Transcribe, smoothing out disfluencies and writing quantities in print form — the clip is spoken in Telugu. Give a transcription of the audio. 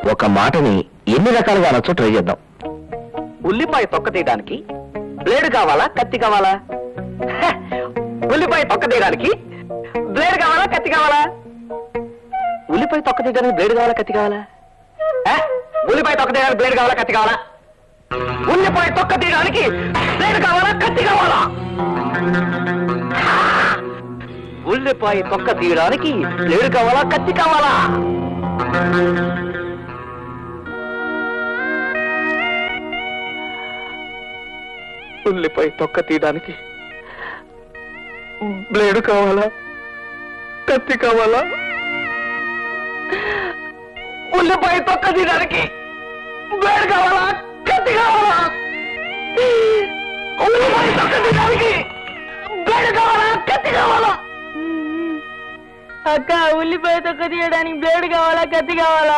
ఒక మాటని ఎన్ని రకాలుగా అనొచ్చో ట్రై చేద్దాం. ఉల్లిపాయ తొక్క తీయడానికి బ్లేడ్ కావాలా కత్తి కావాలా? ఉల్లిపాయ తొక్క తీయడానికి బ్లేడ్ కావాలా కత్తి కావాలా? ఉల్లిపాయ తొక్క తీయడానికి బ్లేడ్ కావాలా కత్తి కావాలా? ఉల్లిపాయ తొక్క తీయడానికి బ్లేడ్ కావాలా కత్తి కావాలా? ఉల్లిపాయ తొక్క తీయడానికి బ్లేడ్ కావాలా కత్తి కావాలా? ఉల్లిపాయ తొక్క తీయడానికి బ్లేడ్ కావాలా కత్తి కావాలా? ఉల్లిపాయ తొక్క తీయడానికి బ్లేడు కావాలా కత్తి కావాలా? ఉల్లిపాయ తొక్క తీయడానికి బ్లేడు కావాలా కత్తి కావాలా? ఉల్లిపాయ తొక్క తీయడానికి బ్లేడు కావాలా కత్తి కావాలా? అక్క, ఉల్లిపాయ తొక్క తీయడానికి బ్లేడ్ కావాలా కత్తి కావాలా?